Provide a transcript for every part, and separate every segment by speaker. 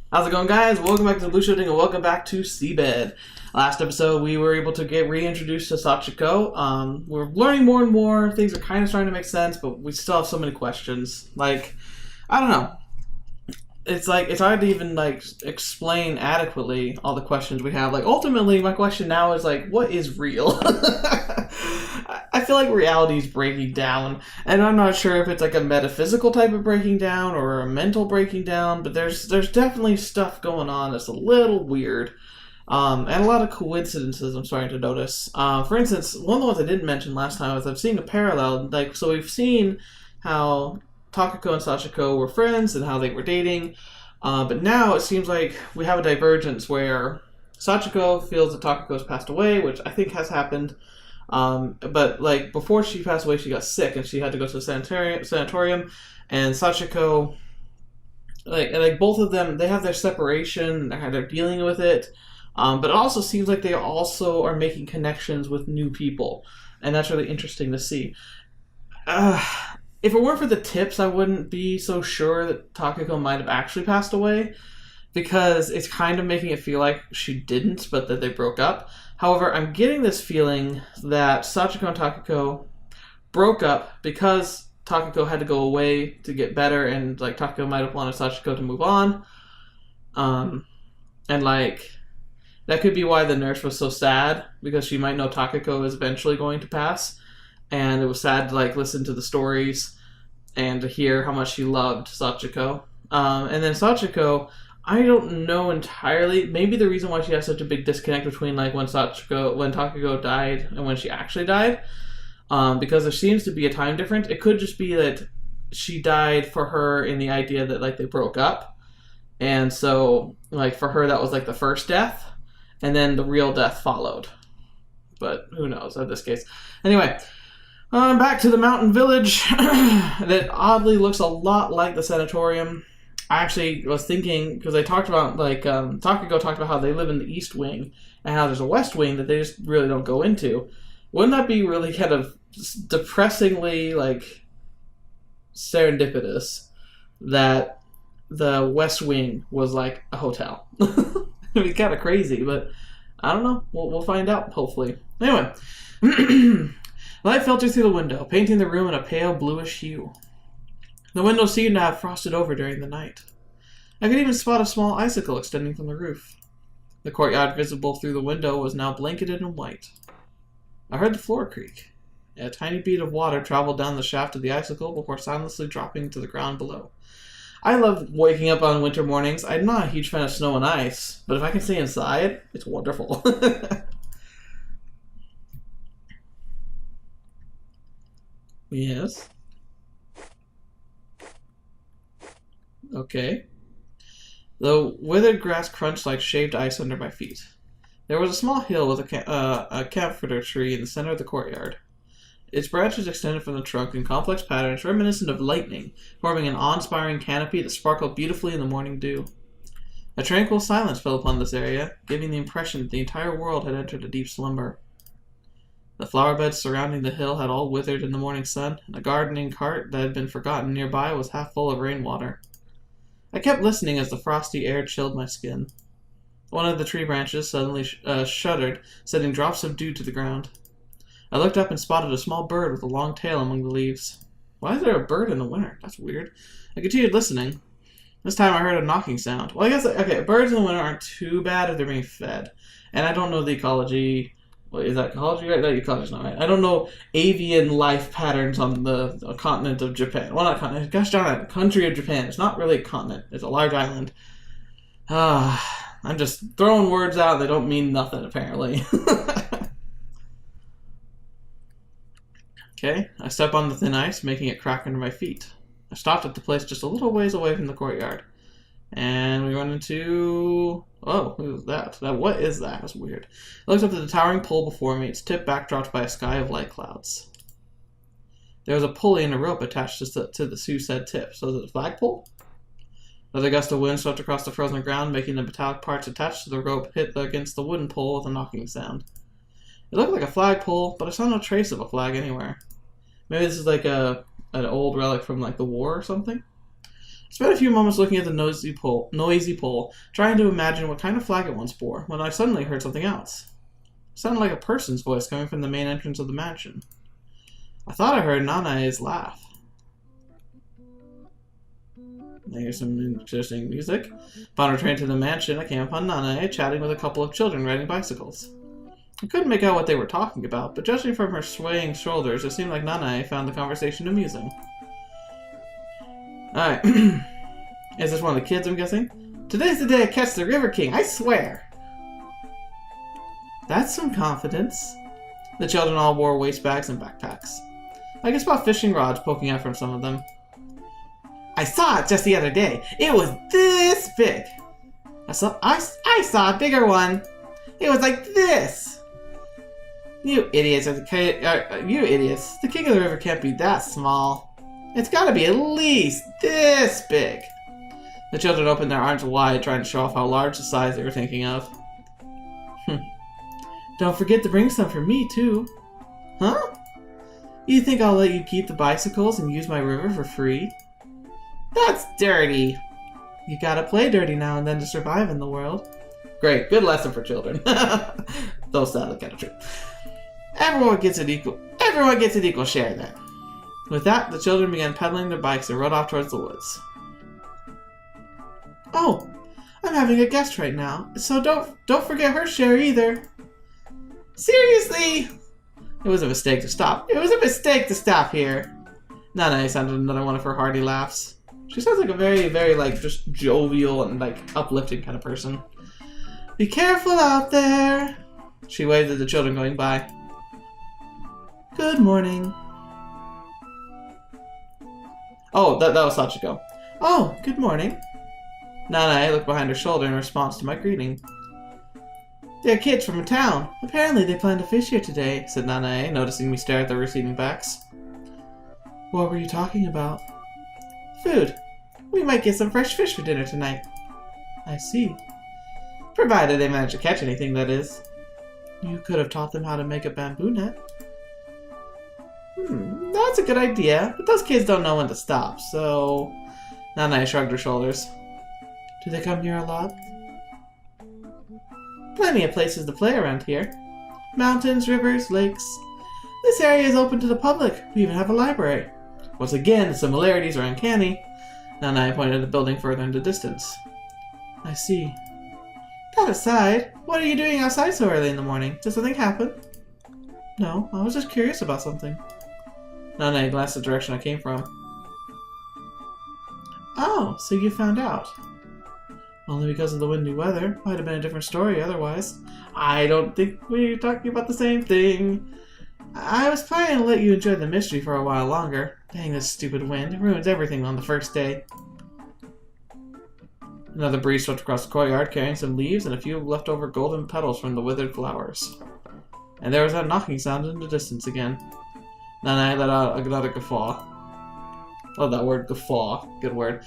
Speaker 1: How's it going, guys? Welcome back to TheBlueShifting and welcome back to SeaBed. Last episode, we were able to get reintroduced to Sachiko. We're learning more and more. Things are kind of starting to make sense, but we still have so many questions. I don't know. It's hard to even explain adequately all the questions we have. Ultimately, my question now is what is real? I feel like reality is breaking down, and I'm not sure if it's a metaphysical type of breaking down or a mental breaking down. But there's definitely stuff going on that's a little weird, and a lot of coincidences I'm starting to notice. For instance, one of the ones I didn't mention last time is I've seen a parallel. So we've seen how Takako and Sachiko were friends and how they were dating. But now it seems like we have a divergence where Sachiko feels that Takako has passed away, which I think has happened. But before she passed away, she got sick and she had to go to the sanatorium. And Sachiko, both of them, they have their separation and they're dealing with it. But it also seems like they also are making connections with new people, and that's really interesting to see. If it weren't for the tips, I wouldn't be so sure that Takako might have actually passed away, because it's kind of making it feel like she didn't, but that they broke up. However, I'm getting this feeling that Sachiko and Takako broke up because Takako had to go away to get better, and Takako might have wanted Sachiko to move on. That could be why the nurse was so sad, because she might know Takako is eventually going to pass. And it was sad to listen to the stories and to hear how much she loved Sachiko. And then Sachiko, I don't know entirely. Maybe the reason why she has such a big disconnect between when Takako died and when she actually died, because there seems to be a time difference. It could just be that she died for her in the idea that they broke up, and so for her that was the first death, and then the real death followed. But who knows in this case. Anyway. Back to the mountain village that oddly looks a lot like the Sanitorium. I actually was thinking, because they talked about, Takako talked about how they live in the East Wing, and how there's a West Wing that they just really don't go into. Wouldn't that be really kind of depressingly, serendipitous that the West Wing was a hotel? It'd be kind of crazy, but I don't know. We'll find out, hopefully. Anyway. Light filtered through the window, painting the room in a pale bluish hue. The window seemed to have frosted over during the night. I could even spot a small icicle extending from the roof. The courtyard visible through the window was now blanketed in white. I heard the floor creak. A tiny bead of water traveled down the shaft of the icicle before silently dropping to the ground below. I love waking up on winter mornings. I'm not a huge fan of snow and ice, but if I can stay inside, it's wonderful. Yes. Okay. The withered grass crunched like shaved ice under my feet. There was a small hill with a camphor tree in the center of the courtyard. Its branches extended from the trunk in complex patterns reminiscent of lightning, forming an awe-inspiring canopy that sparkled beautifully in the morning dew. A tranquil silence fell upon this area, giving the impression that the entire world had entered a deep slumber. The flower beds surrounding the hill had all withered in the morning sun, and a gardening cart that had been forgotten nearby was half full of rainwater. I kept listening as the frosty air chilled my skin. One of the tree branches suddenly shuddered, sending drops of dew to the ground. I looked up and spotted a small bird with a long tail among the leaves. Why is there a bird in the winter? That's weird. I continued listening. This time I heard a knocking sound. Well, I guess, okay, birds in the winter aren't too bad if they're being fed. And I don't know the ecology. Well, is that ecology right? No, ecology's not right. I don't know avian life patterns on the continent of Japan. Well, not continent. Gosh darn it. Country of Japan. It's not really a continent. It's a large island. I'm just throwing words out that don't mean nothing, apparently. Okay, I step on the thin ice, making it crack under my feet. I stopped at the place just a little ways away from the courtyard. And we run into... Oh, who is that? What is that? That's weird. I looked up at the towering pole before me, its tip backdropped by a sky of light clouds. There was a pulley and a rope attached to the said tip. So is it a flagpole? Another gust of wind swept across the frozen ground, making the metallic parts attached to the rope hit against the wooden pole with a knocking sound. It looked like a flagpole, but I saw no trace of a flag anywhere. Maybe this is an old relic from the war or something? I spent a few moments looking at the noisy pole, trying to imagine what kind of flag it once bore, when I suddenly heard something else. It sounded like a person's voice coming from the main entrance of the mansion. I thought I heard Nanae's laugh. I hear some interesting music. Upon returning to the mansion, I came upon Nanae chatting with a couple of children riding bicycles. I couldn't make out what they were talking about, but judging from her swaying shoulders, it seemed like Nanae found the conversation amusing. Alright. Is this one of the kids, I'm guessing? Today's the day I catch the River King, I swear! That's some confidence. The children all wore waist bags and backpacks. I could spot fishing rods poking out from some of them. I saw it just the other day. It was this big. I saw a bigger one. It was like this. You idiots! You idiots! The king of the river can't be that small. It's got to be at least this big. The children opened their arms wide, trying to show off how large the size they were thinking of. Don't forget to bring some for me too. Huh? You think I'll let you keep the bicycles and use my river for free? That's dirty. You gotta play dirty now and then to survive in the world. Great, good lesson for children. Though sadly kind of true. Everyone gets an equal share then. With that, the children began pedaling their bikes and rode off towards the woods. Oh, I'm having a guest right now, so don't forget her share either. Seriously? It was a mistake to stop. It was a mistake to stop here. Nanae sounded another one of her hearty laughs. She sounds like a very, very, just jovial and, uplifting kind of person. Be careful out there. She waved at the children going by. Good morning. Oh, that was Sachiko. Oh, good morning. Nanae looked behind her shoulder in response to my greeting. They're kids from town. Apparently they plan to fish here today, said Nanae, noticing me stare at their receding backs. What were you talking about? Food. We might get some fresh fish for dinner tonight. I see. Provided they manage to catch anything, that is. You could have taught them how to make a bamboo net. That's a good idea, but those kids don't know when to stop, so... Nanae shrugged her shoulders. Do they come here a lot? Plenty of places to play around here. Mountains, rivers, lakes. This area is open to the public. We even have a library. Once again, the similarities are uncanny. Nanae pointed at the building further in the distance. I see. That aside, what are you doing outside so early in the morning? Did something happen? No, I was just curious about something. Nanae glanced the direction I came from. Oh, so you found out. Only because of the windy weather. Might have been a different story otherwise. I don't think we're talking about the same thing. I was planning to let you enjoy the mystery for a while longer. Dang, this stupid wind. It ruins everything on the first day. Another breeze swept across the courtyard, carrying some leaves and a few leftover golden petals from the withered flowers. And there was that knocking sound in the distance again. Nanae let out another guffaw. Love that word, guffaw. Good word.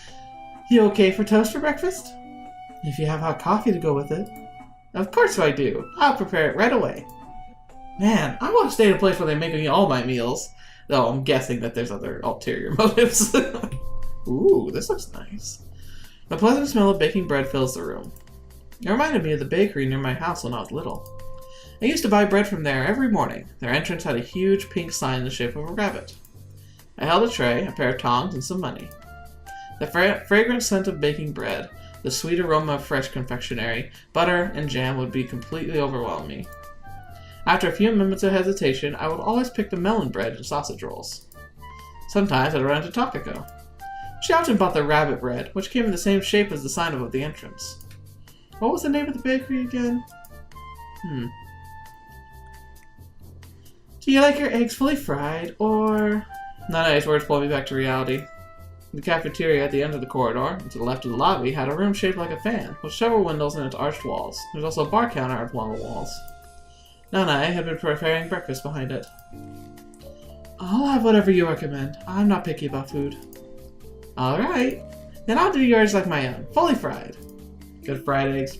Speaker 1: You okay for toast for breakfast? If you have hot coffee to go with it. Of course I do. I'll prepare it right away. Man, I want to stay in a place where they make me all my meals. Though I'm guessing that there's other ulterior motives. Ooh, this looks nice. The pleasant smell of baking bread fills the room. It reminded me of the bakery near my house when I was little. I used to buy bread from there every morning. Their entrance had a huge pink sign in the shape of a rabbit. I held a tray, a pair of tongs, and some money. The fragrant scent of baking bread, the sweet aroma of fresh confectionery, butter, and jam would be completely overwhelm me. After a few moments of hesitation, I would always pick the melon bread and sausage rolls. Sometimes I'd run into Takako. She often bought the rabbit bread, which came in the same shape as the sign above the entrance. What was the name of the bakery again? Do you like your eggs fully fried, or... Nanae's words pulled me back to reality. The cafeteria at the end of the corridor, and to the left of the lobby, had a room shaped like a fan, with several windows in its arched walls. There was also a bar counter at one of the walls. Nanae had been preparing breakfast behind it. I'll have whatever you recommend. I'm not picky about food. Alright. Then I'll do yours like my own, fully fried. Good fried eggs.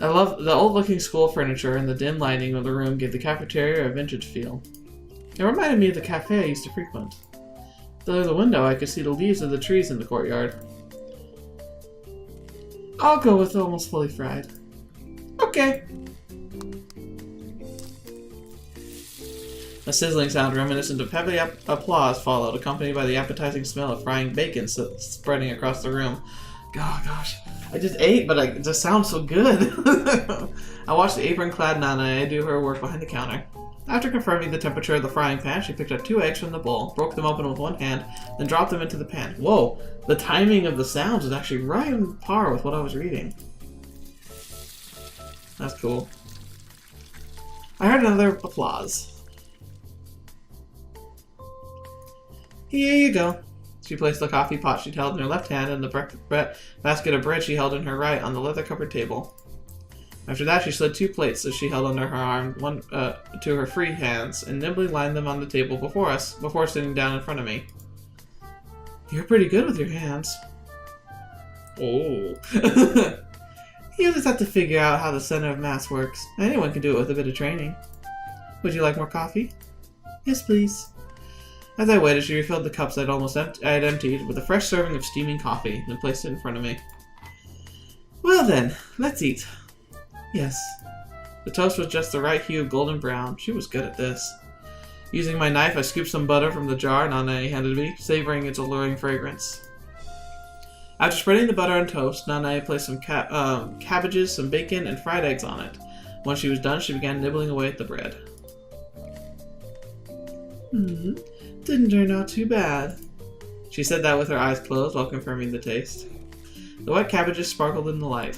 Speaker 1: I love the old-looking school furniture, and the dim lighting of the room gave the cafeteria a vintage feel. It reminded me of the cafe I used to frequent. Through the window, I could see the leaves of the trees in the courtyard. I'll go with almost fully fried. Okay. A sizzling sound reminiscent of heavy applause followed, accompanied by the appetizing smell of frying bacon spreading across the room. Oh gosh, I just ate, but it just sounds so good. I watched the apron-clad Nanae do her work behind the counter. After confirming the temperature of the frying pan, she picked up 2 eggs from the bowl, broke them open with one hand, then dropped them into the pan. Whoa, the timing of the sounds was actually right on par with what I was reading. That's cool. I heard another applause. Here you go. She placed the coffee pot she'd held in her left hand and the basket of bread she held in her right on the leather-covered table. After that, she slid 2 plates that she held under her arm, one to her free hands, and nimbly lined them on the table before us, before sitting down in front of me. You're pretty good with your hands. Oh. You just have to figure out how the center of mass works. Anyone can do it with a bit of training. Would you like more coffee? Yes, please. As I waited, she refilled the cups I had emptied with a fresh serving of steaming coffee, and placed it in front of me. Well then, let's eat. Yes. The toast was just the right hue of golden brown. She was good at this. Using my knife, I scooped some butter from the jar Nanae handed me, savoring its alluring fragrance. After spreading the butter on toast, Nanae placed some cabbages, some bacon, and fried eggs on it. When she was done, she began nibbling away at the bread. Didn't turn out too bad. She said that with her eyes closed while confirming the taste. The wet cabbages sparkled in the light.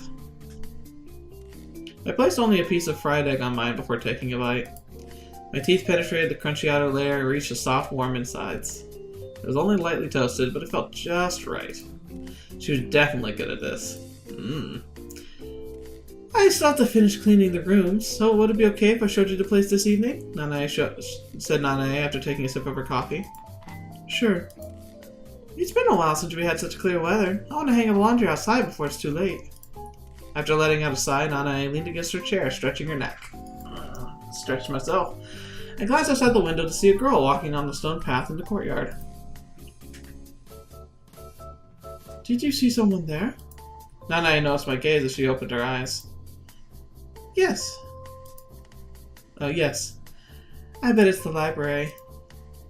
Speaker 1: I placed only a piece of fried egg on mine before taking a bite. My teeth penetrated the crunchy outer layer and reached the soft, warm insides. It was only lightly toasted, but it felt just right. She was definitely good at this. I still have to finish cleaning the rooms, so would it be okay if I showed you the place this evening? Said Nanae after taking a sip of her coffee. Sure. It's been a while since we had such clear weather. I want to hang up laundry outside before it's too late. After letting out a sigh, Nanae leaned against her chair, stretching her neck. Stretched myself. I glanced outside the window to see a girl walking on the stone path in the courtyard. Did you see someone there? Nanae noticed my gaze as she opened her eyes. Yes. Oh, yes. I bet it's the library.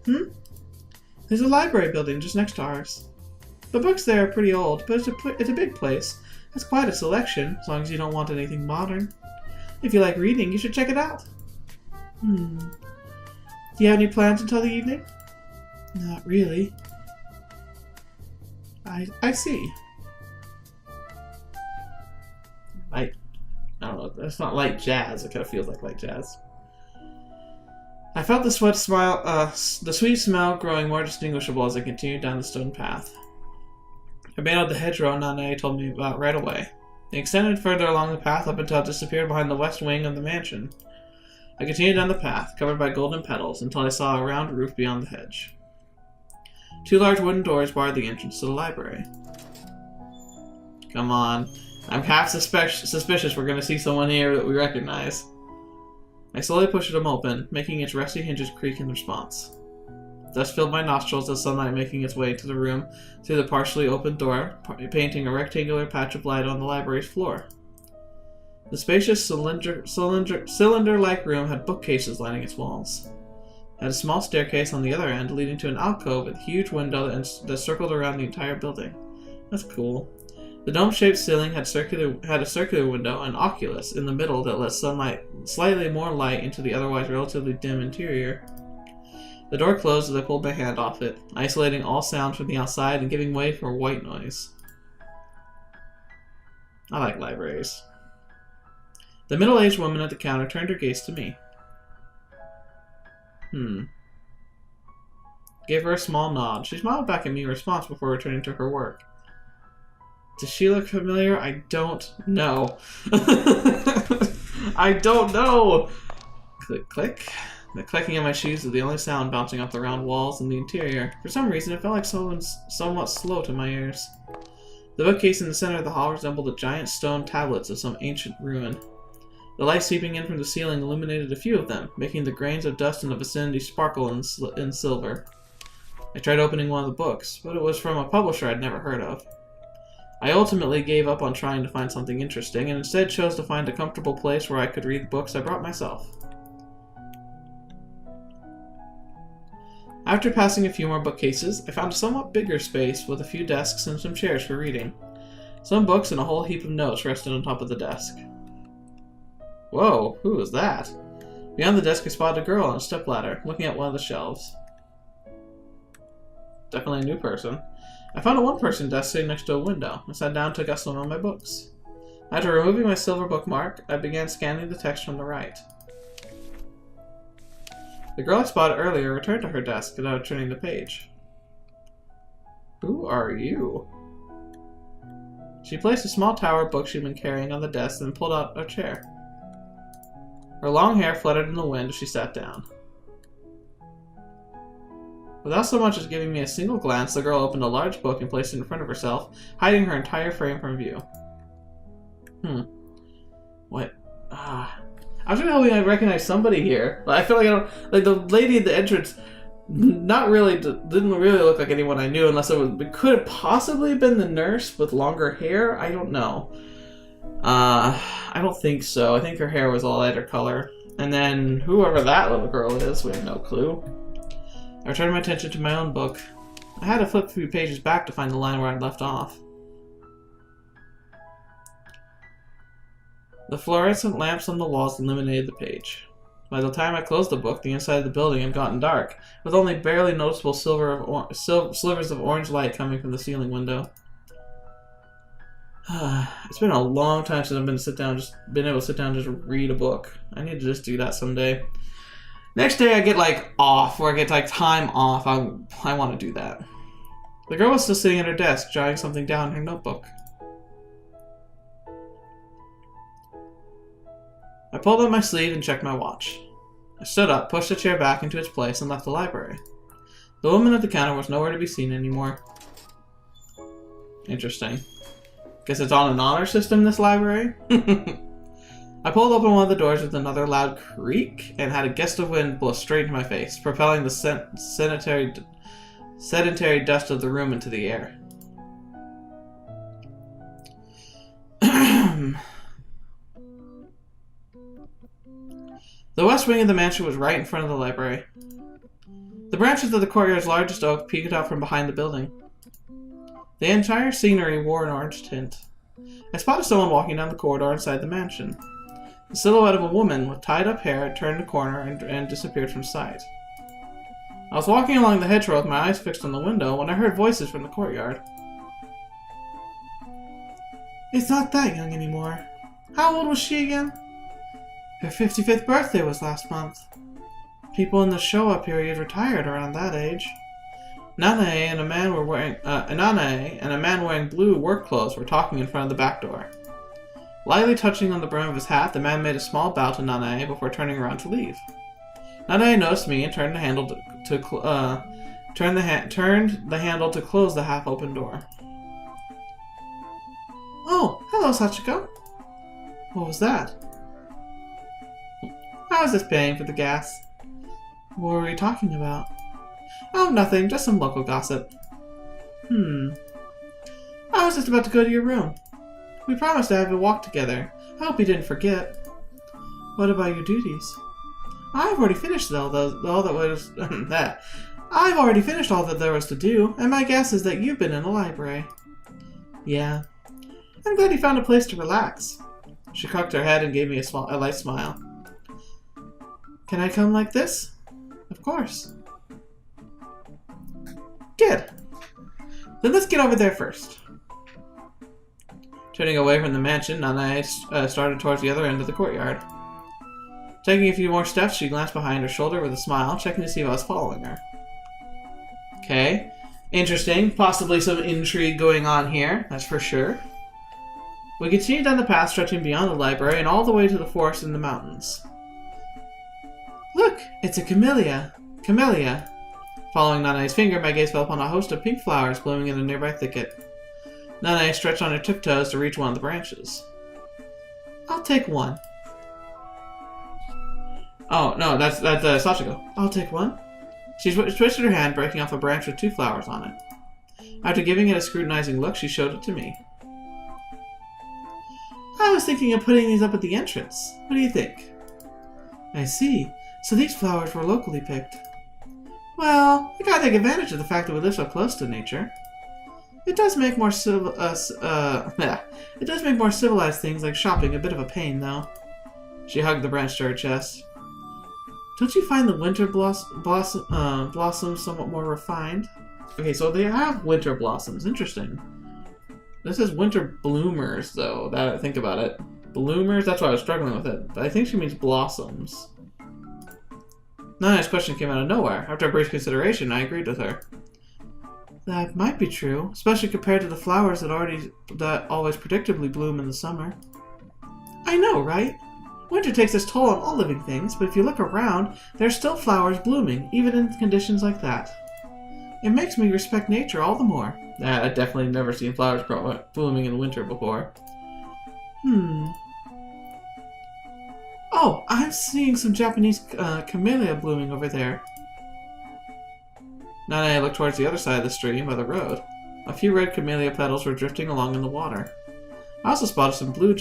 Speaker 1: There's a library building just next to ours. The books there are pretty old, but it's a big place. It's quite a selection, as long as you don't want anything modern. If you like reading, you should check it out. Do you have any plans until the evening? Not really. I see. I don't know, it's not light jazz, it kind of feels like light jazz. I felt the sweet smell growing more distinguishable as I continued down the stone path. I made out the hedgerow Nanae told me about right away. It extended further along the path up until it disappeared behind the west wing of the mansion. I continued down the path, covered by golden petals, until I saw a round roof beyond the hedge. 2 large wooden doors barred the entrance to the library. Come on. I'm half suspicious we're going to see someone here that we recognize. I slowly pushed them open, making its rusty hinges creak in response. Dust filled my nostrils as sunlight making its way to the room through the partially opened door, painting a rectangular patch of light on the library's floor. The spacious cylinder-like room had bookcases lining its walls. It had a small staircase on the other end leading to an alcove with a huge window that circled around the entire building. That's cool. The dome-shaped ceiling had a circular window and oculus in the middle that let slightly more light into the otherwise relatively dim interior. The door closed as I pulled my hand off it, isolating all sound from the outside and giving way for white noise. I like libraries. The middle-aged woman at the counter turned her gaze to me. Gave her a small nod. She smiled back at me in response before returning to her work. Does she look familiar? I don't know. I don't know! Click, click. The clicking of my shoes was the only sound bouncing off the round walls in the interior. For some reason, it felt like someone's somewhat slow to my ears. The bookcase in the center of the hall resembled the giant stone tablets of some ancient ruin. The light seeping in from the ceiling illuminated a few of them, making the grains of dust in the vicinity sparkle in silver. I tried opening one of the books, but it was from a publisher I'd never heard of. I ultimately gave up on trying to find something interesting, and instead chose to find a comfortable place where I could read the books I brought myself. After passing a few more bookcases, I found a somewhat bigger space with a few desks and some chairs for reading. Some books and a whole heap of notes rested on top of the desk. Whoa, who was that? Beyond the desk I spotted a girl on a stepladder, looking at one of the shelves. Definitely a new person. I found a one-person desk sitting next to a window. I sat down and took out some of my books. After removing my silver bookmark, I began scanning the text from the right. The girl I spotted earlier returned to her desk without turning the page. Who are you? She placed a small tower of books she'd been carrying on the desk and pulled out a chair. Her long hair fluttered in the wind as she sat down. Without so much as giving me a single glance, the girl opened a large book and placed it in front of herself, hiding her entire frame from view. What? I was really hoping I'd recognize somebody here, but I feel like I don't. Like the lady at the entrance, didn't really look like anyone I knew, unless it could have possibly been the nurse with longer hair. I don't know. I don't think so. I think her hair was a lighter color. And then whoever that little girl is, we have no clue. I returned my attention to my own book. I had to flip a few pages back to find the line where I'd left off. The fluorescent lamps on the walls illuminated the page. By the time I closed the book, the inside of the building had gotten dark, with only barely noticeable slivers of orange light coming from the ceiling window. It's been a long time since I've been able to sit down and just read a book. I need to just do that someday. Next day I get off, or I get time off. I want to do that. The girl was still sitting at her desk, jotting something down in her notebook. I pulled up my sleeve and checked my watch. I stood up, pushed the chair back into its place, and left the library. The woman at the counter was nowhere to be seen anymore. Interesting. Guess it's on an honor system, this library? I pulled open one of the doors with another loud creak and had a gust of wind blow straight into my face, propelling the sedentary dust of the room into the air. The west wing of the mansion was right in front of the library. The branches of the courtyard's largest oak peeked out from behind the building. The entire scenery wore an orange tint. I spotted someone walking down the corridor inside the mansion. The silhouette of a woman with tied-up hair had turned a corner and disappeared from sight. I was walking along the hedgerow with my eyes fixed on the window when I heard voices from the courtyard. It's not that young anymore. How old was she again? Her 55th birthday was last month. People in the Showa period retired around that age. Nanae and a man wearing blue work clothes were talking in front of the back door. Lightly touching on the brim of his hat, the man made a small bow to Nanae before turning around to leave. Nanae noticed me and turned the handle to close the half-open door. Oh, hello, Sachiko. What was that? I was just paying for the gas. What were we talking about? Oh, nothing, just some local gossip. I was just about to go to your room. We promised to have a walk together. I hope you didn't forget. What about your duties? I've already finished all that there was to do, and my guess is that you've been in a library. Yeah. I'm glad you found a place to relax. She cocked her head and gave me a light smile. Can I come like this? Of course. Good. Then let's get over there first. Turning away from the mansion, Nanae started towards the other end of the courtyard. Taking a few more steps, she glanced behind her shoulder with a smile, checking to see if I was following her. Okay. Interesting. Possibly some intrigue going on here, that's for sure. We continued down the path stretching beyond the library and all the way to the forest in the mountains. Look! It's a camellia. Camellia. Following Nanae's finger, my gaze fell upon a host of pink flowers blooming in a nearby thicket. Nanae stretched on her tiptoes to reach one of the branches. I'll take one. Oh, no, that's Sachiko. I'll take one. She twisted her hand, breaking off a branch with 2 flowers on it. After giving it a scrutinizing look, she showed it to me. I was thinking of putting these up at the entrance. What do you think? I see. So these flowers were locally picked. Well, we gotta take advantage of the fact that we live so close to nature. It does make more it does make more civilized things like shopping a bit of a pain, though. She hugged the branch to her chest. Don't you find the winter blossoms somewhat more refined? Okay, so they have winter blossoms. Interesting. This is winter bloomers, though. That I think about it. Bloomers? That's why I was struggling with it. But I think she means blossoms. Nanae's question came out of nowhere. After a brief consideration, I agreed with her. That might be true, especially compared to the flowers that always predictably bloom in the summer. I know, right? Winter takes its toll on all living things, but if you look around, there are still flowers blooming, even in conditions like that. It makes me respect nature all the more. I've definitely never seen flowers blooming in winter before. Oh, I'm seeing some Japanese camellia blooming over there. Nanae looked towards the other side of the stream by the road. A few red camellia petals were drifting along in the water. I also spotted some blue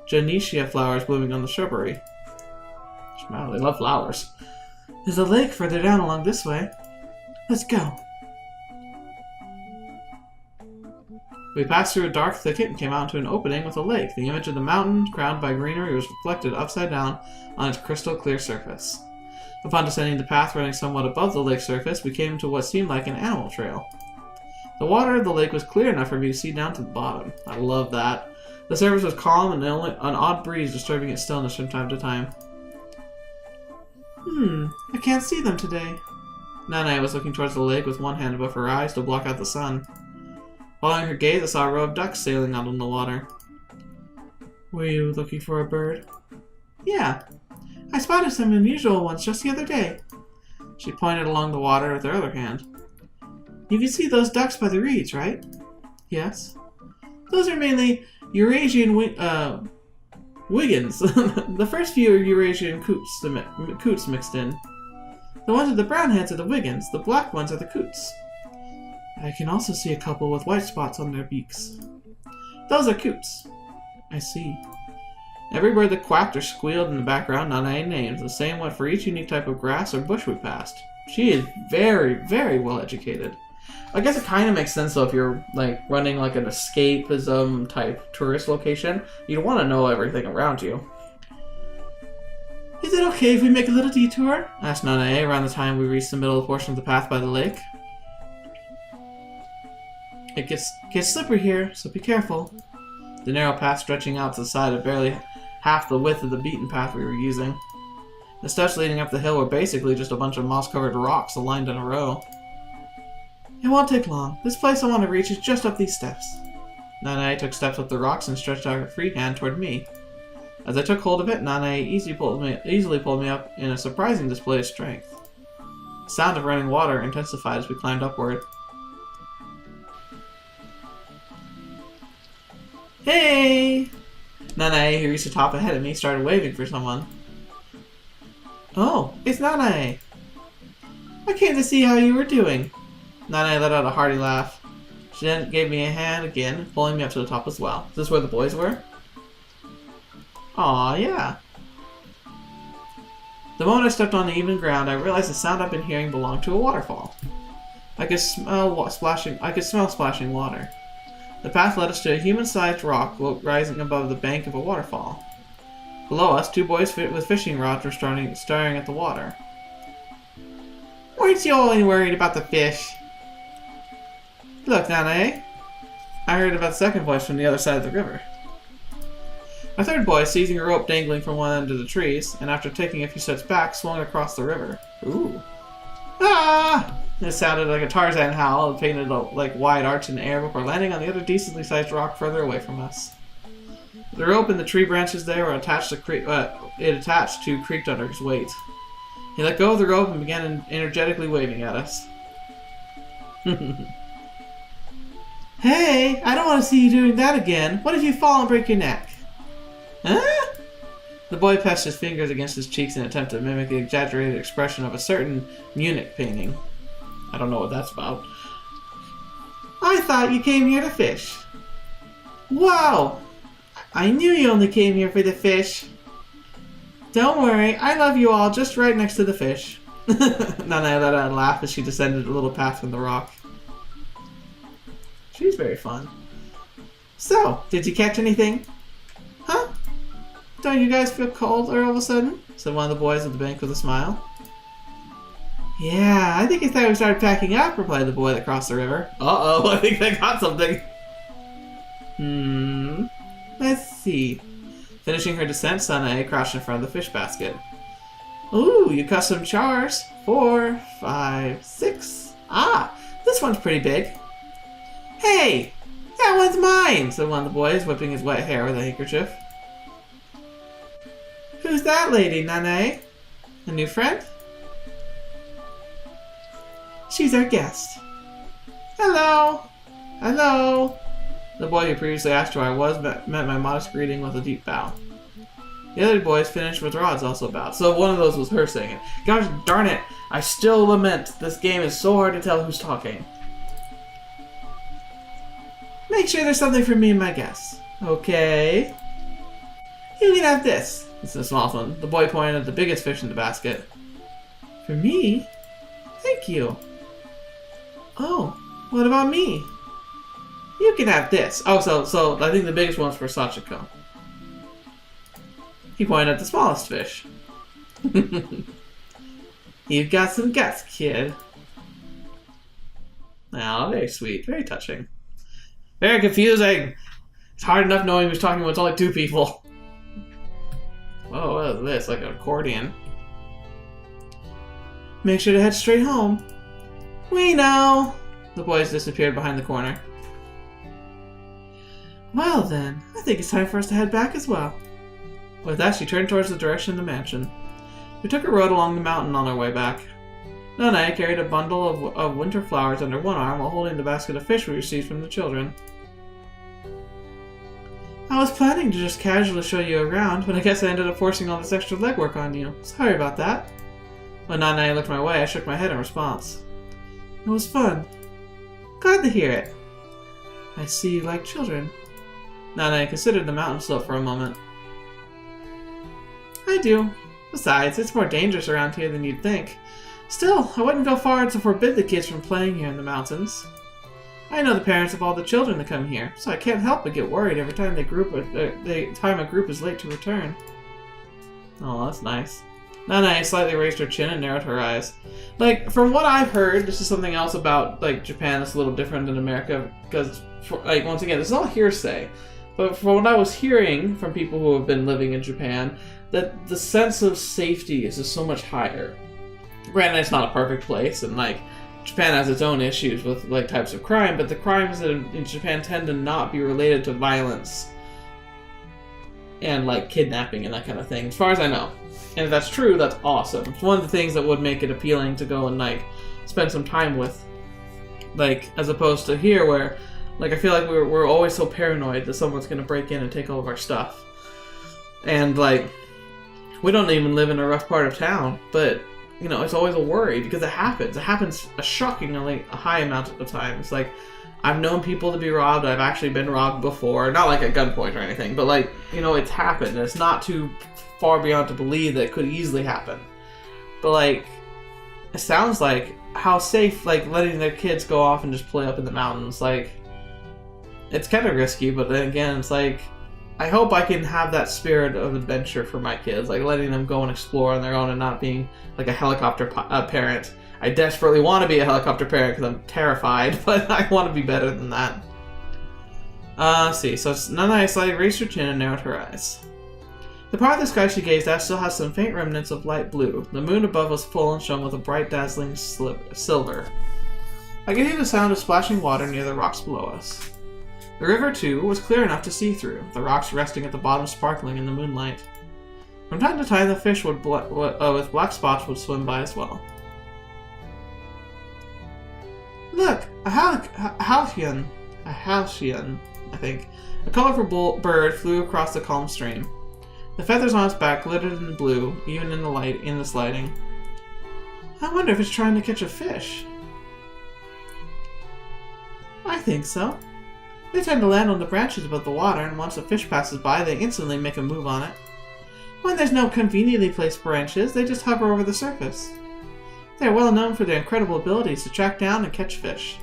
Speaker 1: Genetia flowers blooming on the shrubbery. Wow, they love flowers. There's a lake further down along this way. Let's go. We passed through a dark thicket and came out into an opening with a lake. The image of the mountain, crowned by greenery, was reflected upside down on its crystal clear surface. Upon descending the path running somewhat above the lake surface, we came to what seemed like an animal trail. The water of the lake was clear enough for me to see down to the bottom. I love that. The surface was calm and only an odd breeze disturbing its stillness from time to time. I can't see them today. Nanae was looking towards the lake with one hand above her eyes to block out the sun. Following her gaze, I saw a row of ducks sailing out on the water. Were you looking for a bird? Yeah. I spotted some unusual ones just the other day. She pointed along the water with her other hand. You can see those ducks by the reeds, right? Yes. Those are mainly Eurasian Wiggins. The first few are Eurasian coots mixed in. The ones with the brown heads are the Wiggins, the black ones are the coots. I can also see a couple with white spots on their beaks. Those are coots. I see. Every bird that quacked or squealed in the background, Nanae named. The same went for each unique type of grass or bush we passed. She is very, very well educated. I guess it kind of makes sense though if you're like running like an escapism type tourist location. You'd want to know everything around you. Is it okay if we make a little detour? Asked Nanae around the time we reached the middle portion of the path by the lake. It gets slippery here, so be careful. The narrow path stretching out to the side of barely half the width of the beaten path we were using. The steps leading up the hill were basically just a bunch of moss-covered rocks aligned in a row. It won't take long. This place I want to reach is just up these steps. Nanae took steps up the rocks and stretched out her free hand toward me. As I took hold of it, Nanae easily pulled me up in a surprising display of strength. The sound of running water intensified as we climbed upward. Hey! Nanae, who reached the top ahead of me, started waving for someone. Oh, it's Nanae! I came to see how you were doing. Nanae let out a hearty laugh. She then gave me a hand again, pulling me up to the top as well. Is this where the boys were? Aw, yeah. The moment I stepped on the even ground, I realized the sound I'd been hearing belonged to a waterfall. I could smell splashing water. The path led us to a human-sized rock rising above the bank of a waterfall. Below us, 2 boys with fishing rods were staring at the water. Weren't you only worried about the fish? Look, Nanae. I heard about the second voice from the other side of the river. A third boy, seizing a rope dangling from one end of the trees, and after taking a few steps back, swung across the river. Ooh. Ah! It sounded like a Tarzan howl and painted a wide arch in the air before landing on the other decently sized rock further away from us. The rope and the tree branches there were attached to creaked under his weight. He let go of the rope and began energetically waving at us. Hey, I don't want to see you doing that again. What if you fall and break your neck? Huh? The boy pressed his fingers against his cheeks in an attempt to mimic the exaggerated expression of a certain Munich painting. I don't know what that's about. I thought you came here to fish. Wow! I knew you only came here for the fish. Don't worry, I love you all just right next to the fish. Nanae let out a laugh as she descended a little path from the rock. She's very fun. So, did you catch anything? Huh? Don't you guys feel cold all of a sudden? Said one of the boys at the bank with a smile. Yeah, I think it's time we started packing up, replied the boy that crossed the river. Uh-oh, I think they got something. Let's see. Finishing her descent, Nanae crouched in front of the fish basket. Ooh, you caught some chars. 4, 5, 6. Ah, this one's pretty big. Hey, that one's mine, said one of the boys, whipping his wet hair with a handkerchief. Who's that lady, Nanae? A new friend? She's our guest. Hello. Hello. The boy who previously asked who I was met my modest greeting with a deep bow. The other boys finished with rods also bowed. So one of those was her saying it. Gosh darn it. I still lament. This game is so hard to tell who's talking. Make sure there's something for me and my guests. Okay. You can have this. It's the smallest one. The boy pointed at the biggest fish in the basket. For me? Thank you. Oh, what about me? You can have this. Oh, so I think the biggest one's for Sachiko. He pointed at the smallest fish. You've got some guts, kid. Oh, very sweet. Very touching. Very confusing. It's hard enough knowing who's talking when it's only 2 people. Whoa, what is this? Like an accordion. Make sure to head straight home. We know. The boys disappeared behind the corner. Well then, I think it's time for us to head back as well. With that, she turned towards the direction of the mansion. We took a road along the mountain on our way back. Nanae carried a bundle of winter flowers under one arm while holding the basket of fish we received from the children. I was planning to just casually show you around, but I guess I ended up forcing all this extra legwork on you. Sorry about that. When Nanae looked my way, I shook my head in response. It was fun. Glad to hear it. I see you like children. Nanae considered the mountain slope for a moment. I do. Besides, it's more dangerous around here than you'd think. Still, I wouldn't go far to forbid the kids from playing here in the mountains. I know the parents of all the children that come here, so I can't help but get worried every time a group is late to return. Oh, that's nice. Nanae slightly raised her chin and narrowed her eyes. Like, from what I've heard, this is something else about, like, Japan that's a little different than America, because, like, once again, this is all hearsay. But from what I was hearing from people who have been living in Japan, that the sense of safety is just so much higher. Granted, it's not a perfect place, and, like, Japan has its own issues with, like, types of crime, but the crimes in Japan tend to not be related to violence and, like, kidnapping and that kind of thing, as far as I know. And if that's true, that's awesome. It's one of the things that would make it appealing to go and, like, spend some time with. Like, as opposed to here where, like, I feel like we're always so paranoid that someone's going to break in and take all of our stuff. And, like, we don't even live in a rough part of town, but, you know, it's always a worry because it happens. It happens a shockingly high amount of the time. It's like, I've known people to be robbed. I've actually been robbed before. Not like at gunpoint or anything, but, like, you know, it's happened. And it's not too far beyond to believe that it could easily happen. But, like, it sounds like how safe, like, letting their kids go off and just play up in the mountains, like, it's kind of risky, but then again, it's like, I hope I can have that spirit of adventure for my kids, like letting them go and explore on their own and not being like a helicopter parent. I desperately want to be a helicopter parent because I'm terrified, but I want to be better than that. Let's see, so Nanae slightly raised her chin and narrowed her eyes. The part of the sky she gazed at still has some faint remnants of light blue. The moon above was full and shone with a bright, dazzling silver. I could hear the sound of splashing water near the rocks below us. The river, too, was clear enough to see through, the rocks resting at the bottom sparkling in the moonlight. From time to time, the fish with black spots would swim by as well. Look! A halcyon, I think. A colorful bird flew across the calm stream. The feathers on its back glittered in the blue, even in this lighting. I wonder if it's trying to catch a fish. I think so. They tend to land on the branches above the water, and once a fish passes by, they instantly make a move on it. When there's no conveniently placed branches, they just hover over the surface. They are well known for their incredible abilities to track down and catch fish.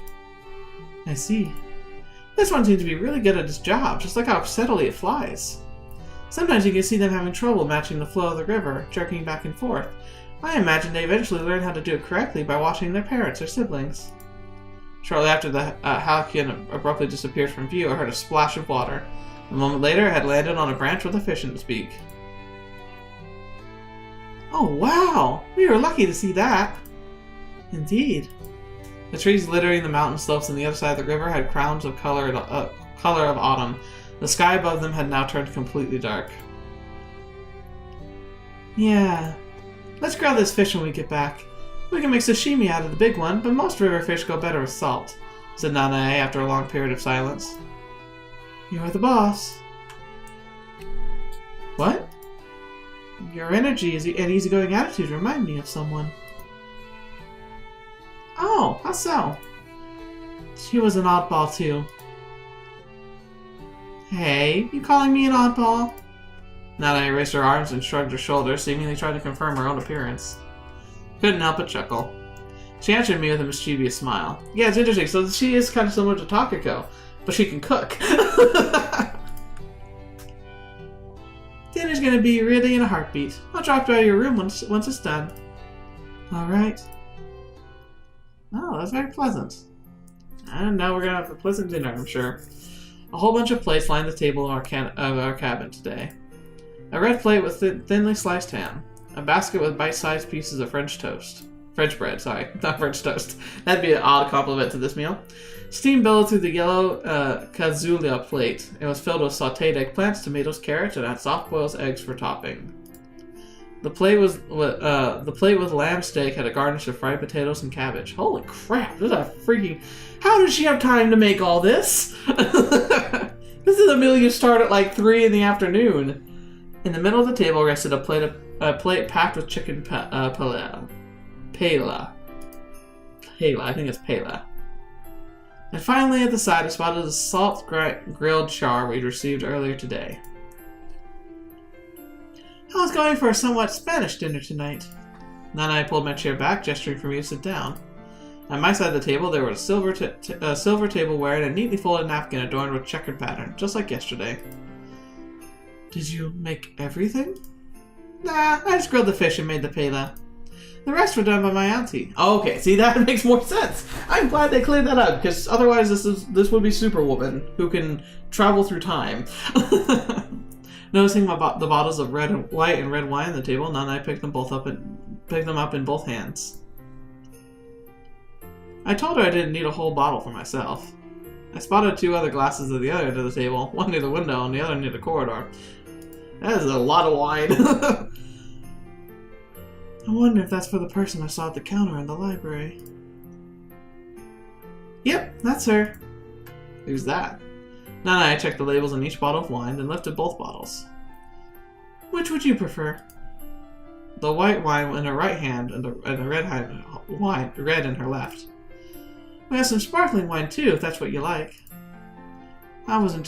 Speaker 1: I see. This one seems to be really good at its job, just like how steadily it flies. Sometimes you can see them having trouble matching the flow of the river, jerking back and forth. I imagine they eventually learn how to do it correctly by watching their parents or siblings. Shortly after the halcyon abruptly disappeared from view, I heard a splash of water. A moment later, it had landed on a branch with a fish in its beak. Oh wow! We were lucky to see that! Indeed. The trees littering the mountain slopes on the other side of the river had crowns of color of autumn. The sky above them had now turned completely dark. Yeah. Let's grill this fish when we get back. We can make sashimi out of the big one, but most river fish go better with salt, said Nanae after a long period of silence. You're the boss. What? Your energy and easygoing attitude remind me of someone. Oh, how so? She was an oddball too. Hey, you calling me an oddball? Nanae raised her arms and shrugged her shoulders, seemingly trying to confirm her own appearance. Couldn't help but chuckle. She answered me with a mischievous smile. Yeah, it's interesting. So she is kind of similar to Takako, but she can cook. Dinner's gonna be ready in a heartbeat. I'll drop by your room once it's done. Alright. Oh, that's very pleasant. And now we're gonna have a pleasant dinner, I'm sure. A whole bunch of plates lined the table of our cabin today. A red plate with thinly sliced ham. A basket with bite-sized pieces of French bread, sorry, not French toast. That'd be an odd compliment to this meal. Steam billowed through the yellow cazuela plate. It was filled with sautéed eggplants, tomatoes, carrots, and had soft-boiled eggs for topping. The plate with lamb steak had a garnish of fried potatoes and cabbage. Holy crap! This is a freaking... How did she have time to make all this? This is a meal you start at like 3 in the afternoon. In the middle of the table rested a plate packed with chicken pela. I think it's pela. And finally, at the side, I spotted the salt grilled char we'd received earlier today. I was going for a somewhat Spanish dinner tonight. Nanae pulled my chair back, gesturing for me to sit down. At my side of the table, there was a silver tableware and a neatly folded napkin adorned with checkered pattern, just like yesterday. Did you make everything? Nah, I just grilled the fish and made the pela. The rest were done by my auntie. Oh, okay, see, that makes more sense. I'm glad they cleared that up, because otherwise this would be Superwoman, who can travel through time. Noticing the bottles of white and red wine on the table, Nanae picked them up in both hands. I told her I didn't need a whole bottle for myself. I spotted 2 other glasses at the other end of the table, one near the window and the other near the corridor. That is a lot of wine. I wonder if that's for the person I saw at the counter in the library. Yep, that's her. Who's that? Nanae checked the labels on each bottle of wine, then lifted both bottles. Which would you prefer? The white wine in her right hand and the red in her left. We have some sparkling wine too, if that's what you like. I wasn't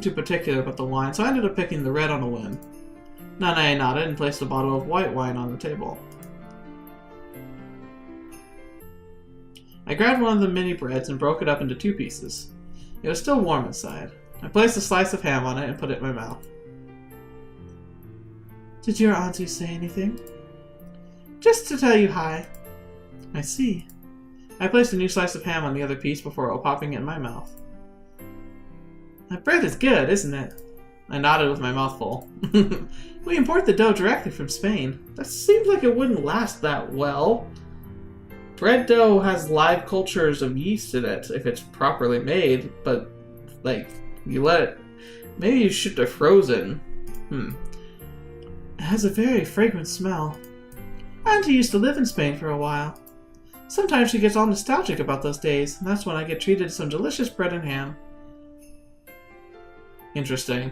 Speaker 1: too particular about the wine, so I ended up picking the red on a whim. Nanae nodded and placed a bottle of white wine on the table. I grabbed one of the mini breads and broke it up into 2 pieces. It was still warm inside. I placed a slice of ham on it and put it in my mouth. Did your auntie say anything? Just to tell you hi. I see. I placed a new slice of ham on the other piece before popping it in my mouth. That bread is good, isn't it? I nodded with my mouth full. We import the dough directly from Spain. That seems like it wouldn't last that well. Bread dough has live cultures of yeast in it if it's properly made, but, like, you let it... Maybe you should have frozen. It has a very fragrant smell. Auntie used to live in Spain for a while. Sometimes she gets all nostalgic about those days, and that's when I get treated to some delicious bread and ham. Interesting.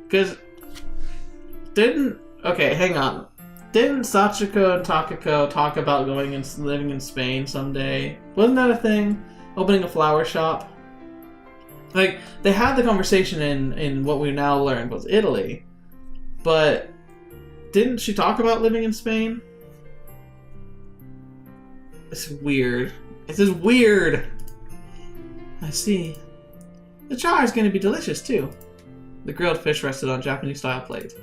Speaker 1: Because Didn't... Okay, hang on. Didn't Sachiko and Takako talk about going and living in Spain someday? Wasn't that a thing? Opening a flower shop? Like, they had the conversation in what we now learned was Italy. But didn't she talk about living in Spain? It's weird. This is weird. I see. The char is going to be delicious, too. The grilled fish rested on Japanese-style plate.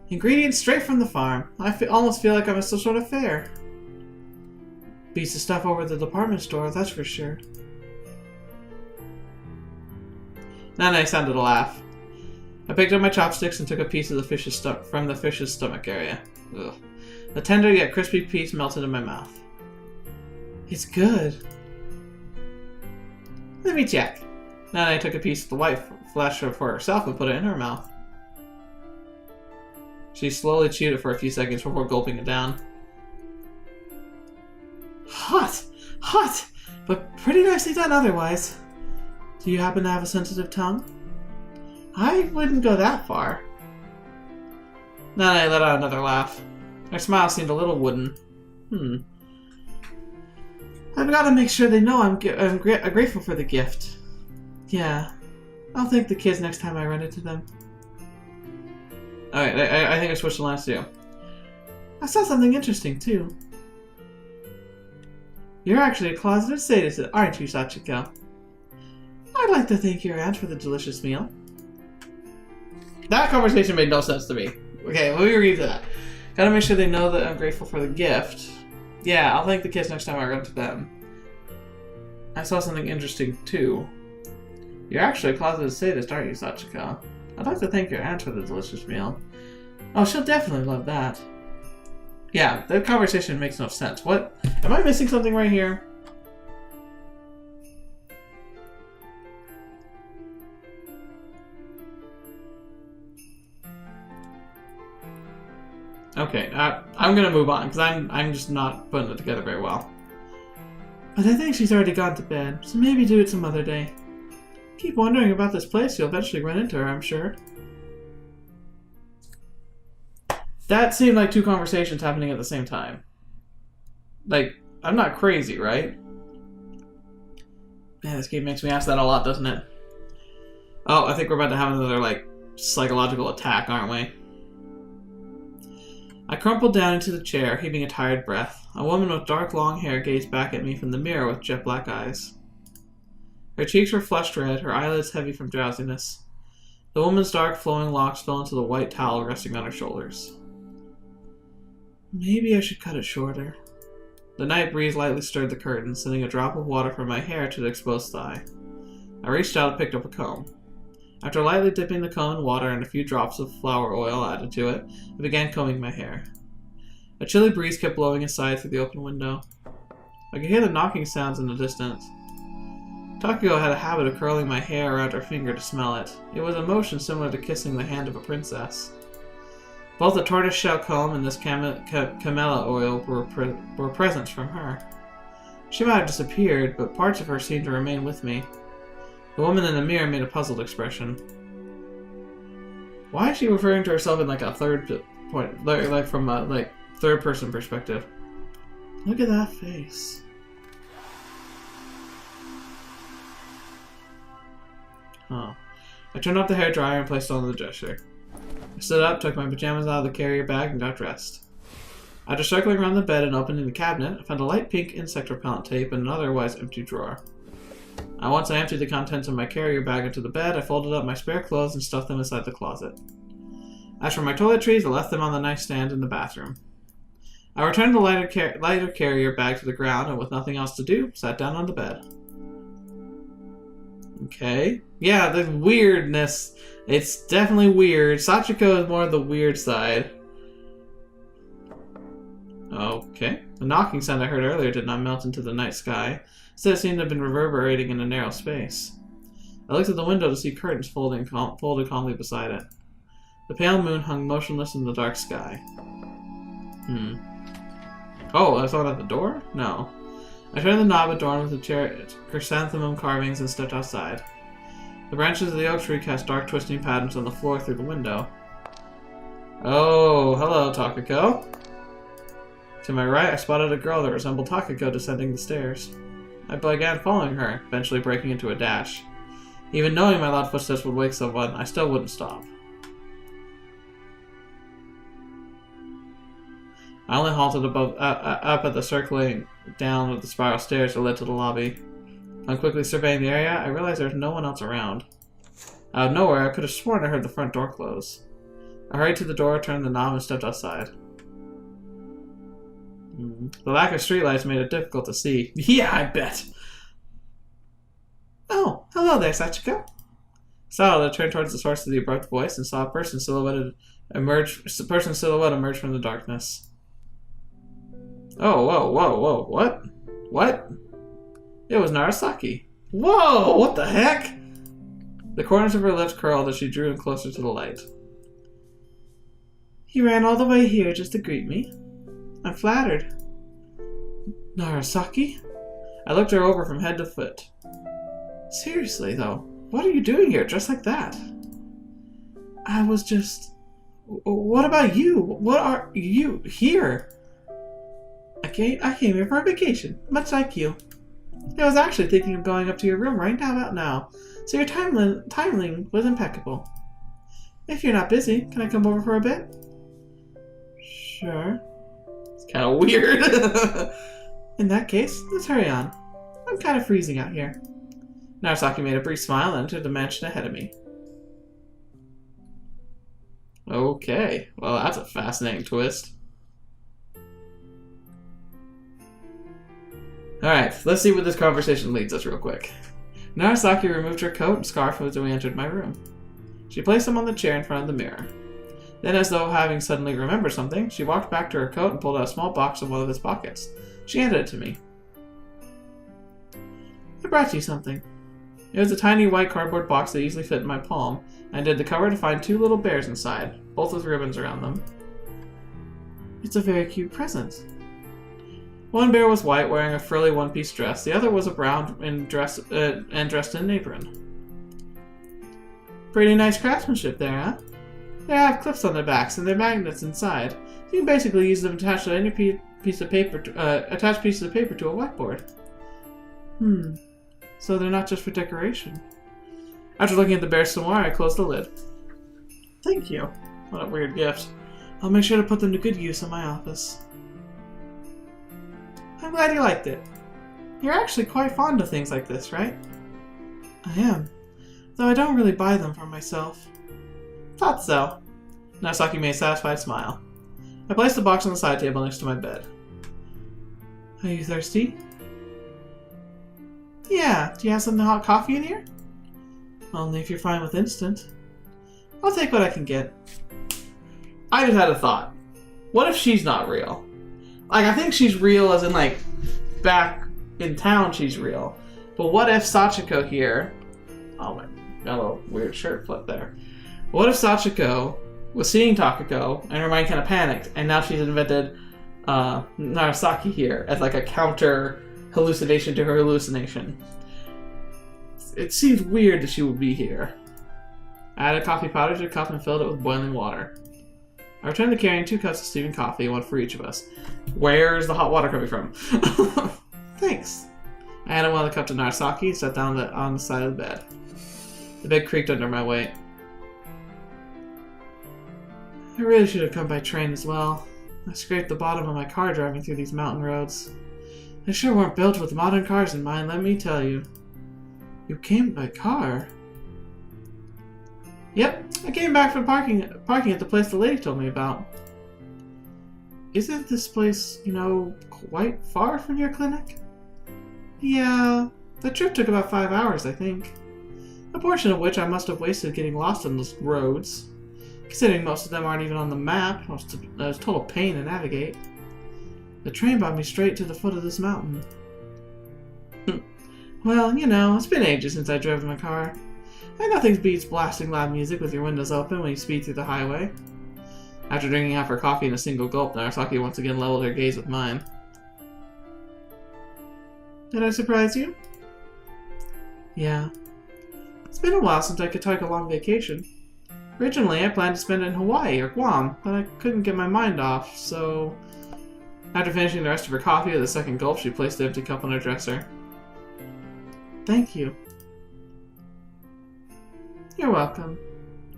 Speaker 1: Ingredients straight from the farm. I almost feel like I'm at some sort of fair. Beats the stuff over at the department store, that's for sure. Nanae sounded a laugh. I picked up my chopsticks and took a piece of the fish's from the fish's stomach area. Ugh. The tender yet crispy piece melted in my mouth. It's good. Let me check. Nanae took a piece of the white flesh for herself and put it in her mouth. She slowly chewed it for a few seconds before gulping it down. Hot! Hot! But pretty nicely done otherwise. Do you happen to have a sensitive tongue? I wouldn't go that far. Nanae let out another laugh. Her smile seemed a little wooden. I've got to make sure they know I'm grateful for the gift. Yeah. I'll thank the kids next time I run into them. Alright, I think I switched the lines too. I saw something interesting too. You're actually a closeted sadist, aren't you, Sachiko? I'd like to thank your aunt for the delicious meal. That conversation made no sense to me. Okay, let me read that. Gotta make sure they know that I'm grateful for the gift. Yeah, I'll thank the kids next time I run to them. I saw something interesting too. You're actually a closeted sadist, aren't you, Sachiko? I'd like to thank your aunt for the delicious meal. Oh, she'll definitely love that. Yeah, that conversation makes no sense. What? Am I missing something right here? Okay, I'm gonna move on, because I'm just not putting it together very well. But I think she's already gone to bed, so maybe do it some other day. Keep wondering about this place, you'll eventually run into her, I'm sure. That seemed like two conversations happening at the same time. Like, I'm not crazy, right? Man, this game makes me ask that a lot, doesn't it? Oh, I think we're about to have another, like, psychological attack, aren't we? I crumpled down into the chair, heaving a tired breath. A woman with dark, long hair gazed back at me from the mirror with jet black eyes. Her cheeks were flushed red, her eyelids heavy from drowsiness. The woman's dark, flowing locks fell into the white towel resting on her shoulders. Maybe I should cut it shorter. The night breeze lightly stirred the curtains, sending a drop of water from my hair to the exposed thigh. I reached out and picked up a comb. After lightly dipping the comb in water and a few drops of flower oil added to it, I began combing my hair. A chilly breeze kept blowing inside through the open window. I could hear the knocking sounds in the distance. Takako had a habit of curling my hair around her finger to smell it. It was a motion similar to kissing the hand of a princess. Both the tortoiseshell comb and this camellia oil were presents from her. She might have disappeared, but parts of her seemed to remain with me. The woman in the mirror made a puzzled expression. Why is she referring to herself in like a third point, like from a third person perspective? Look at that face. Oh. I turned off the hairdryer and placed it on the dresser. I stood up, took my pajamas out of the carrier bag, and got dressed. After circling around the bed and opening the cabinet, I found a light pink insect repellent tape in an otherwise empty drawer. Once I emptied the contents of my carrier bag into the bed, I folded up my spare clothes and stuffed them inside the closet. As for my toiletries, I left them on the nightstand in the bathroom. I returned the lighter carrier bag to the ground, and with nothing else to do, sat down on the bed. Okay. Yeah, the weirdness. It's definitely weird. Sachiko is more of the weird side. Okay. The knocking sound I heard earlier did not melt into the night sky. Instead, it seemed to have been reverberating in a narrow space. I looked at the window to see curtains folded calmly beside it. The pale moon hung motionless in the dark sky. Oh, I thought at the door? No. I turned the knob adorned with the chrysanthemum carvings and stepped outside. The branches of the oak tree cast dark twisting patterns on the floor through the window. Oh, hello, Takako. To my right, I spotted a girl that resembled Takako descending the stairs. I began following her, eventually breaking into a dash. Even knowing my loud footsteps would wake someone, I still wouldn't stop. I only halted up at the circling down of the spiral stairs that led to the lobby. On quickly surveying the area, I realized there was no one else around. Out of nowhere, I could have sworn I heard the front door close. I hurried to the door, turned the knob, and stepped outside. The lack of streetlights made it difficult to see. Yeah, I bet! Oh, hello there, Sachiko. Startled, I turned towards the source of the abrupt voice and saw a person's silhouette emerge from the darkness. Oh, whoa, what? What? It was Narasaki. Whoa, what the heck? The corners of her lips curled as she drew in closer to the light. He ran all the way here just to greet me. I'm flattered. Narasaki? I looked her over from head to foot. Seriously, though, what are you doing here dressed like that? I was just... What about you? What are you here? I came here for a vacation, much like you. I was actually thinking of going up to your room right about now, so your timing was impeccable. If you're not busy, can I come over for a bit? Sure. It's kind of weird. In that case, let's hurry on. I'm kind of freezing out here. Narasaki made a brief smile and entered the mansion ahead of me. Okay, well that's a fascinating twist. Alright, let's see what this conversation leads us real quick. Narasaki removed her coat and scarf as we entered my room. She placed them on the chair in front of the mirror. Then, as though having suddenly remembered something, she walked back to her coat and pulled out a small box from one of its pockets. She handed it to me. I brought you something. It was a tiny white cardboard box that easily fit in my palm, and I did the cover to find two little bears inside, both with ribbons around them. It's a very cute present. One bear was white, wearing a frilly one-piece dress. The other was a brown and dressed in an apron. Pretty nice craftsmanship there, huh? They have clips on their backs and they're magnets inside. You can basically use them to attach any piece of paper attach pieces of paper to a whiteboard. So they're not just for decoration. After looking at the bears some more, I closed the lid. Thank you. What a weird gift. I'll make sure to put them to good use in my office. I'm glad you liked it. You're actually quite fond of things like this, right? I am. Though I don't really buy them for myself. Thought so. Narasaki made a satisfied smile. I placed the box on the side table next to my bed. Are you thirsty? Yeah, do you have some hot coffee in here? Only if you're fine with instant. I'll take what I can get. I just had a thought. What if she's not real? Like, I think she's real as in, like, back in town she's real. But what if Sachiko here... Oh my, got a little weird shirt flip there. What if Sachiko was seeing Takako and her mind kind of panicked, and now she's invented Narasaki here as like a counter hallucination to her hallucination? It seems weird that she would be here. I added coffee powder to the cup and filled it with boiling water. I returned to carrying 2 cups of steaming coffee, one for each of us. Where's the hot water coming from? Thanks. I added one of the cup to Narasaki and sat down on the side of the bed. The bed creaked under my weight. I really should have come by train as well. I scraped the bottom of my car driving through these mountain roads. They sure weren't built with modern cars in mind, let me tell you. You came by car? Yep, I came back from parking at the place the lady told me about. Isn't this place, quite far from your clinic? Yeah, the trip took about 5 hours, I think. A portion of which I must have wasted getting lost on those roads. Considering most of them aren't even on the map, it was a total pain to navigate. The train brought me straight to the foot of this mountain. Well, it's been ages since I drove my car. And nothing beats blasting loud music with your windows open when you speed through the highway. After drinking half her coffee in a single gulp, Narasaki once again leveled her gaze with mine. Did I surprise you? Yeah. It's been a while since I could take a long vacation. Originally, I planned to spend it in Hawaii or Guam, but I couldn't get my mind off, so... After finishing the rest of her coffee with a second gulp, she placed the empty cup on her dresser. Thank you. You're welcome.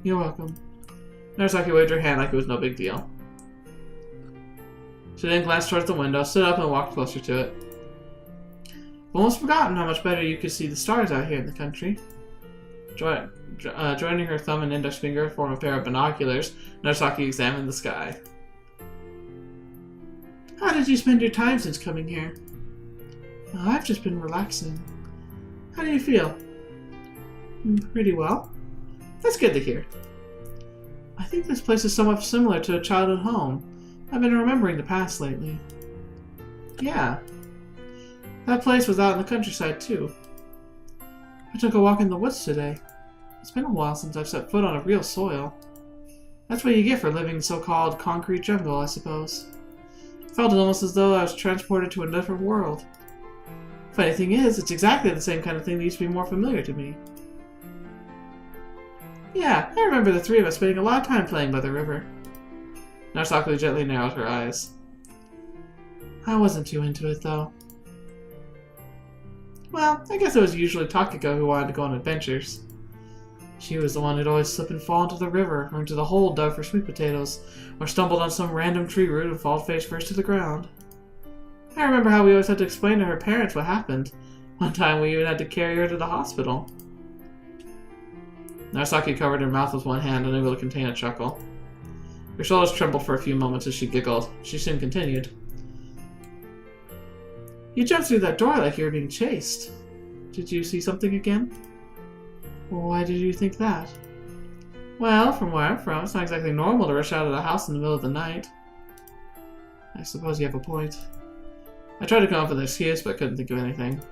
Speaker 1: You're welcome. Narasaki waved her hand like it was no big deal. She then glanced towards the window, stood up, and walked closer to it. I've almost forgotten how much better you could see the stars out here in the country. Joining her thumb and index finger to form a pair of binoculars, Narasaki examined the sky. How did you spend your time since coming here? Oh, I've just been relaxing. How do you feel? Pretty well. That's good to hear. I think this place is somewhat similar to a childhood home. I've been remembering the past lately. Yeah. That place was out in the countryside, too. I took a walk in the woods today. It's been a while since I've set foot on a real soil. That's what you get for living in so-called concrete jungle, I suppose. I felt it almost as though I was transported to a different world. Funny thing is, it's exactly the same kind of thing that used to be more familiar to me. Yeah, I remember the three of us spending a lot of time playing by the river. Narasaki gently narrowed her eyes. I wasn't too into it, though. Well, I guess it was usually Takako who wanted to go on adventures. She was the one who'd always slip and fall into the river, or into the hole dug for sweet potatoes, or stumbled on some random tree root and fall face first to the ground. I remember how we always had to explain to her parents what happened. One time we even had to carry her to the hospital. Narasaki covered her mouth with one hand, unable to contain a chuckle. Her shoulders trembled for a few moments as she giggled. She soon continued. You jumped through that door like you were being chased. Did you see something again? Well, why did you think that? Well, from where I'm from, it's not exactly normal to rush out of the house in the middle of the night. I suppose you have a point. I tried to come up with an excuse, but couldn't think of anything.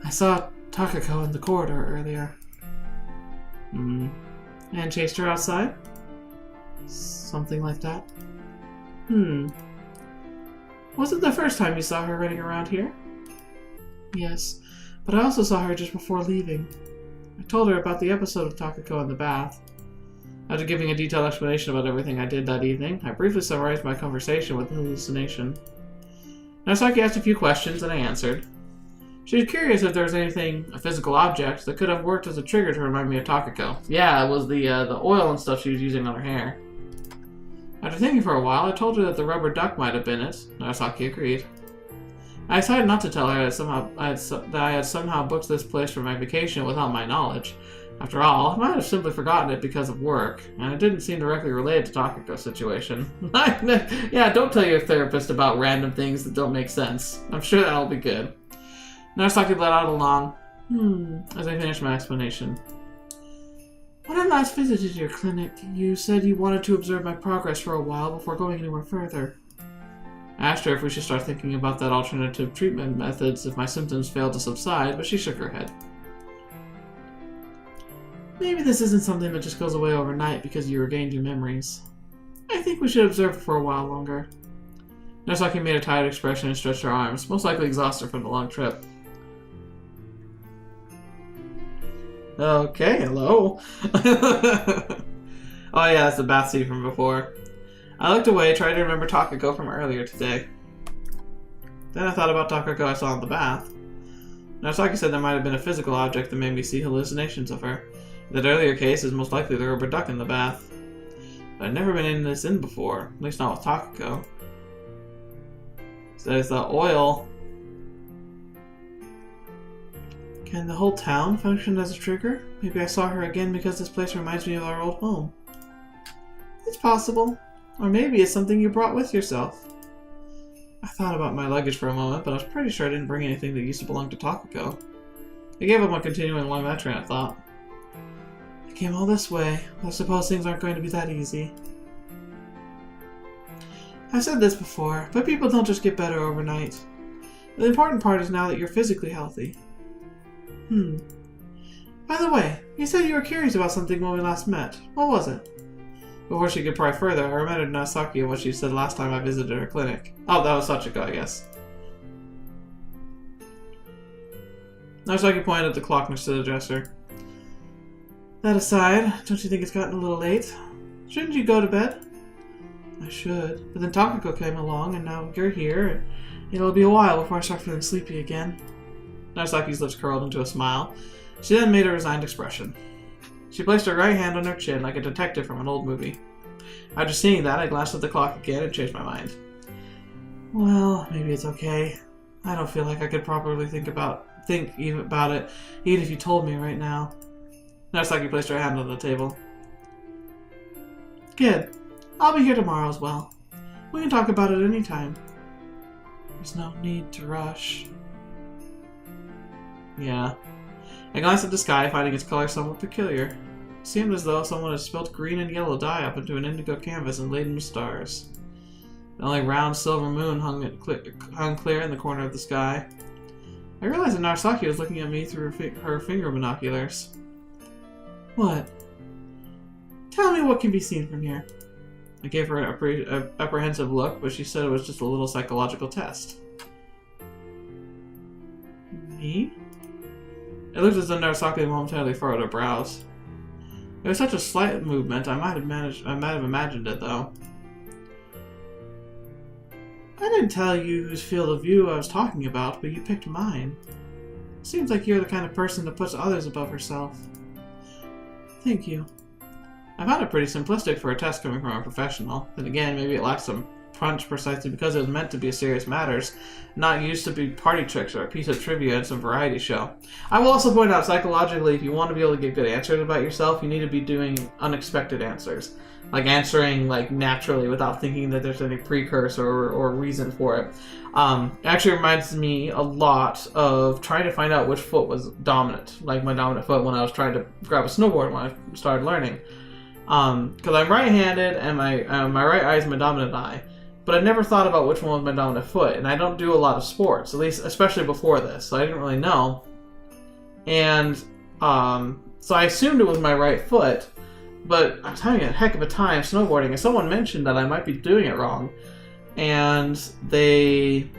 Speaker 1: I saw Takako in the corridor earlier. And chased her outside? Something like that. Was it the first time you saw her running around here? Yes, but I also saw her just before leaving. I told her about the episode of Takako in the bath. After giving a detailed explanation about everything I did that evening, I briefly summarized my conversation with the hallucination. Narasaki asked a few questions, and I answered. She was curious if there was anything, a physical object, that could have worked as a trigger to remind me of Takako. Yeah, it was the oil and stuff she was using on her hair. After thinking for a while, I told her that the rubber duck might have been it. Narasaki agreed. I decided not to tell her that I had somehow booked this place for my vacation without my knowledge. After all, I might have simply forgotten it because of work, and it didn't seem directly related to Takako's situation. Yeah, don't tell your therapist about random things that don't make sense. I'm sure that'll be good. Narasaki let out a long, as I finished my explanation. When I last visited your clinic, you said you wanted to observe my progress for a while before going anywhere further. I asked her if we should start thinking about that alternative treatment methods if my symptoms failed to subside, but she shook her head. Maybe this isn't something that just goes away overnight because you regained your memories. I think we should observe it for a while longer. Narasaki made a tired expression and stretched her arms, most likely exhausted from the long trip. Okay, hello. Oh yeah, that's the bath scene from before. I looked away, trying to remember Takako from earlier today. Then I thought about Takako I saw in the bath. Narasaki said there might have been a physical object that made me see hallucinations of her. That earlier case is most likely the rubber duck in the bath. But I'd never been in this inn before, at least not with Takako. So there's the oil. Can the whole town function as a trigger? Maybe I saw her again because this place reminds me of our old home. It's possible. Or maybe it's something you brought with yourself. I thought about my luggage for a moment, but I was pretty sure I didn't bring anything that used to belong to Takako. I gave up on continuing along that train of thought. I came all this way, but I suppose things aren't going to be that easy. I've said this before, but people don't just get better overnight. The important part is now that you're physically healthy. By the way, you said you were curious about something when we last met. What was it? Before she could pry further, I reminded Narasaki of what she said last time I visited her clinic. Oh, that was Sachiko, I guess. Narasaki pointed at the clock next to the dresser. That aside, don't you think it's gotten a little late? Shouldn't you go to bed? I should, but then Takako came along, and now you're here. It'll be a while before I start feeling sleepy again. Narasaki's lips curled into a smile. She then made a resigned expression. She placed her right hand on her chin like a detective from an old movie. After seeing that, I glanced at the clock again and changed my mind. Well, maybe it's okay. I don't feel like I could properly think about it, even if you told me right now. Narasaki placed her hand on the table. Good. I'll be here tomorrow as well. We can talk about it any time. There's no need to rush. Yeah. I glanced at the sky, finding its color somewhat peculiar. It seemed as though someone had spilled green and yellow dye up into an indigo canvas and laden with stars. The only round silver moon hung clear in the corner of the sky. I realized that Narasaki was looking at me through her finger binoculars. What? Tell me what can be seen from here. I gave her an apprehensive look, but she said it was just a little psychological test. Me? It looked as though Narasaki momentarily furrowed her brows. It was such a slight movement, I might have imagined it, though. I didn't tell you whose field of view I was talking about, but you picked mine. Seems like you're the kind of person that puts others above herself. Thank you. I found it pretty simplistic for a test coming from a professional. Then again, maybe it lacked some punch precisely because it was meant to be serious matters, not used to be party tricks or a piece of trivia in some variety show. I will also point out, psychologically, if you want to be able to get good answers about yourself, you need to be doing unexpected answers. Like answering naturally without thinking that there's any precursor or reason for it. It actually reminds me a lot of trying to find out which foot was dominant, like my dominant foot when I was trying to grab a snowboard when I started learning. Because I'm right-handed and my right eye is my dominant eye. But I never thought about which one was my dominant foot, and I don't do a lot of sports, at least especially before this, so I didn't really know. And so I assumed it was my right foot, but I was having a heck of a time snowboarding, and someone mentioned that I might be doing it wrong. And they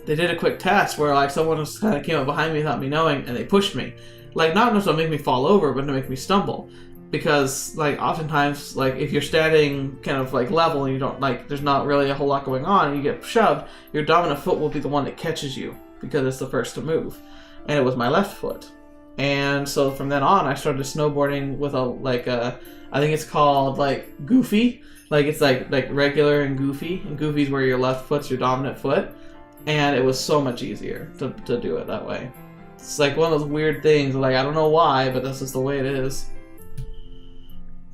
Speaker 1: did a quick test where someone just kind of came up behind me without me knowing, and they pushed me. Not enough to make me fall over, but to make me stumble. Because, oftentimes, if you're standing kind of, level and you don't, there's not really a whole lot going on and you get shoved, your dominant foot will be the one that catches you because it's the first to move. And it was my left foot. And so from then on, I started snowboarding with I think it's called, goofy. It's regular and goofy. And goofy's where your left foot's your dominant foot. And it was so much easier to do it that way. It's one of those weird things, I don't know why, but that's just the way it is.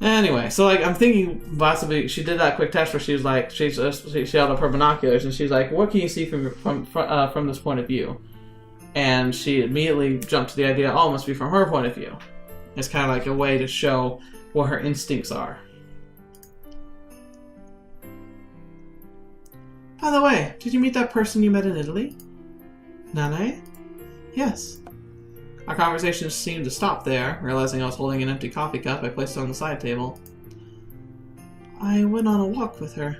Speaker 1: Anyway, so I'm thinking possibly she did that quick test where she was she held up her binoculars and she's like, what can you see from this point of view? And she immediately jumped to the idea, oh, it must be from her point of view. It's kind of a way to show what her instincts are. By the way, did you meet that person you met in Italy? Nanae? Yes. Our conversation seemed to stop there. Realizing I was holding an empty coffee cup, I placed it on the side table. I went on a walk with her.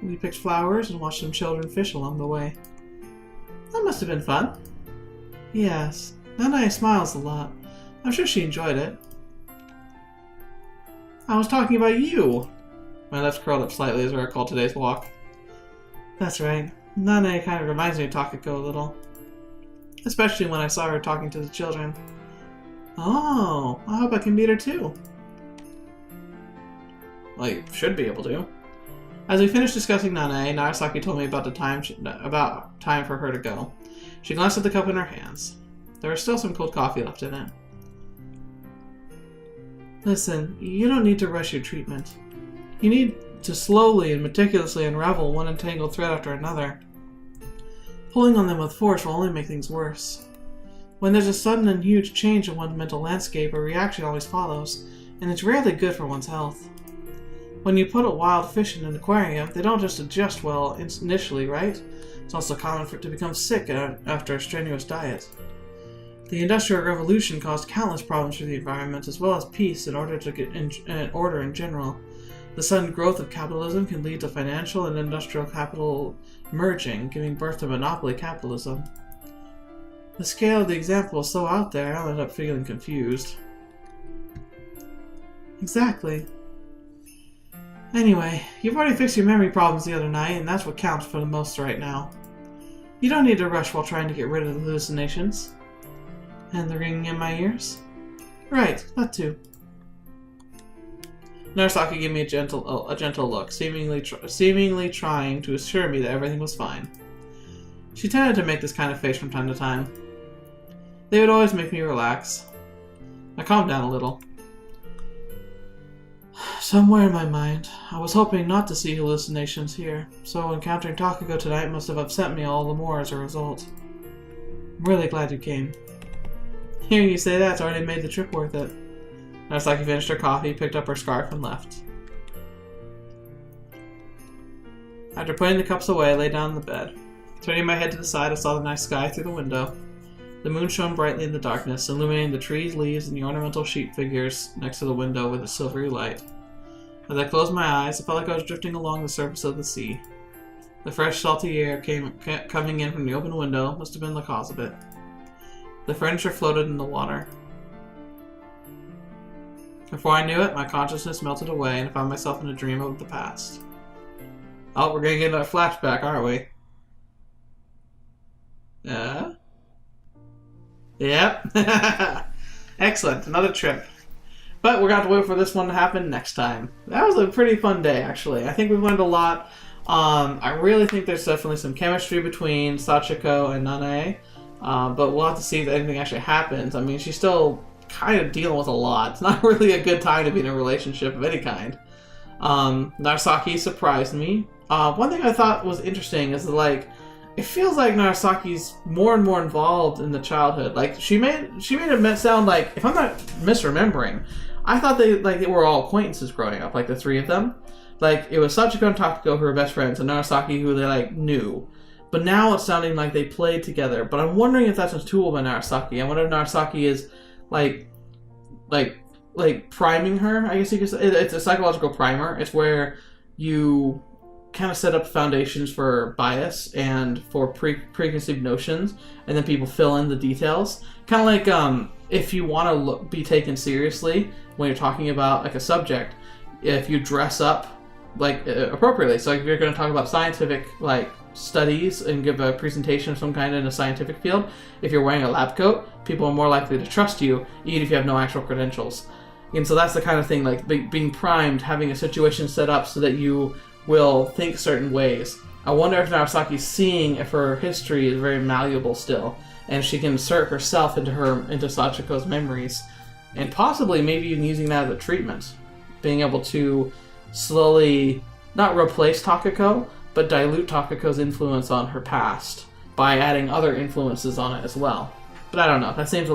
Speaker 1: We picked flowers and watched some children fish along the way. That must have been fun. Yes. Nanae smiles a lot. I'm sure she enjoyed it. I was talking about you. My lips curled up slightly as I recalled today's walk. That's right. Nanae kind of reminds me of Takako a little. Especially when I saw her talking to the children. Oh, I hope I can meet her too. Should be able to. As we finished discussing Nanae, Narasaki told me about time for her to go. She glanced at the cup in her hands. There was still some cold coffee left in it. Listen, you don't need to rush your treatment. You need to slowly and meticulously unravel one entangled thread after another. Pulling on them with force will only make things worse. When there's a sudden and huge change in one's mental landscape, a reaction always follows, and it's rarely good for one's health. When you put a wild fish in an aquarium, they don't just adjust well initially, right? It's also common for it to become sick after a strenuous diet. The Industrial Revolution caused countless problems for the environment, as well as peace in order to get order in general. The sudden growth of capitalism can lead to financial and industrial capital merging, giving birth to monopoly capitalism. The scale of the example is so out there, I'll end up feeling confused. Exactly. Anyway, you've already fixed your memory problems the other night, and that's what counts for the most right now. You don't need to rush while trying to get rid of the hallucinations. And the ringing in my ears? Right, that too. Narasaki gave me a gentle look, seemingly trying to assure me that everything was fine. She tended to make this kind of face from time to time. They would always make me relax. I calmed down a little. Somewhere in my mind, I was hoping not to see hallucinations here, so encountering Takako tonight must have upset me all the more as a result. I'm really glad you came. Hearing you say that's already made the trip worth it. Narasaki finished her coffee, picked up her scarf, and left. After putting the cups away, I lay down on the bed. Turning my head to the side, I saw the night sky through the window. The moon shone brightly in the darkness, illuminating the trees, leaves, and the ornamental sheep figures next to the window with a silvery light. As I closed my eyes, I felt like I was drifting along the surface of the sea. The fresh, salty air coming in from the open window must have been the cause of it. The furniture floated in the water. Before I knew it, my consciousness melted away and I found myself in a dream of the past. Oh, we're gonna get a flashback, aren't we? Yeah? Yep. Excellent. Another trip. But we're going to have to wait for this one to happen next time. That was a pretty fun day, actually. I think we've learned a lot. I really think there's definitely some chemistry between Sachiko and Nanae. But we'll have to see if anything actually happens. I mean, she's still kind of dealing with a lot. It's not really a good time to be in a relationship of any kind. Narasaki surprised me. One thing I thought was interesting is like, it feels like Narasaki's more and more involved in the childhood. Like she made it sound like, if I'm not misremembering, I thought they were all acquaintances growing up, like the three of them. Like it was Sachiko and Takako who were best friends, and Narasaki who they like knew. But now it's sounding like they played together. But I'm wondering if that's a tool by Narasaki. I wonder if Narasaki is like priming her. I guess you could say it's a psychological primer. It's where you kind of set up foundations for bias and for preconceived notions, and then people fill in the details. Kind of like if you want to be taken seriously when you're talking about like a subject, if you dress up like appropriately. So if you're going to talk about scientific like studies and give a presentation of some kind in a scientific field, if you're wearing a lab coat, people are more likely to trust you, even if you have no actual credentials. And so that's the kind of thing, like being primed, having a situation set up so that you will think certain ways. I wonder if Narasaki's seeing if her history is very malleable still, and she can insert herself into Sachiko's memories, and possibly maybe even using that as a treatment, being able to slowly not replace Takako, but dilute Takako's influence on her past by adding other influences on it as well. But I don't know.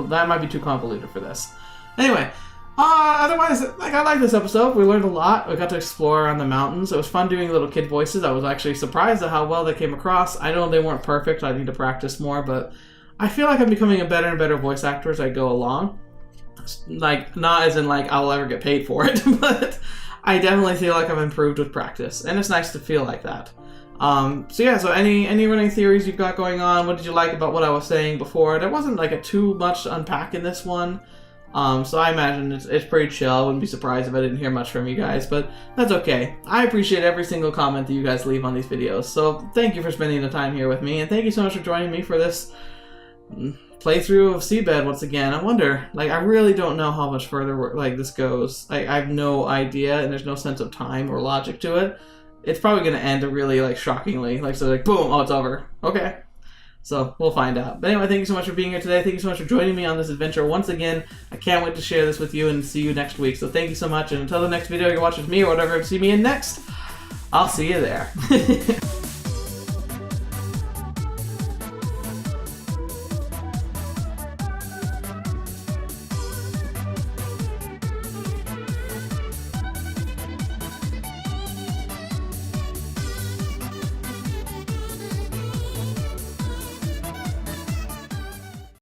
Speaker 1: That might be too convoluted for this. Anyway. Otherwise, like, I like this episode. We learned a lot. We got to explore around the mountains. It was fun doing little kid voices. I was actually surprised at how well they came across. I know they weren't perfect. I need to practice more, but I feel like I'm becoming a better and better voice actor as I go along. Like, not as in, like, I'll ever get paid for it, but I definitely feel like I've improved with practice, and it's nice to feel like that. So any running theories you've got going on? What did you like about what I was saying before? There wasn't, like, too much to unpack in this one. So I imagine it's pretty chill. I wouldn't be surprised if I didn't hear much from you guys, but that's okay. I appreciate every single comment that you guys leave on these videos, so thank you for spending the time here with me, and thank you so much for joining me for this playthrough of SeaBed once again. I wonder, like, I really don't know how much further this goes. I have no idea, and there's no sense of time or logic to it. It's probably going to end really, like, shockingly. Like, so, like, boom, oh, it's over. Okay. So, we'll find out. But anyway, thank you so much for being here today. Thank you so much for joining me on this adventure once again. I can't wait to share this with you and see you next week. So thank you so much, and until the next video you're watching with me or whatever you see me in next, I'll see you there.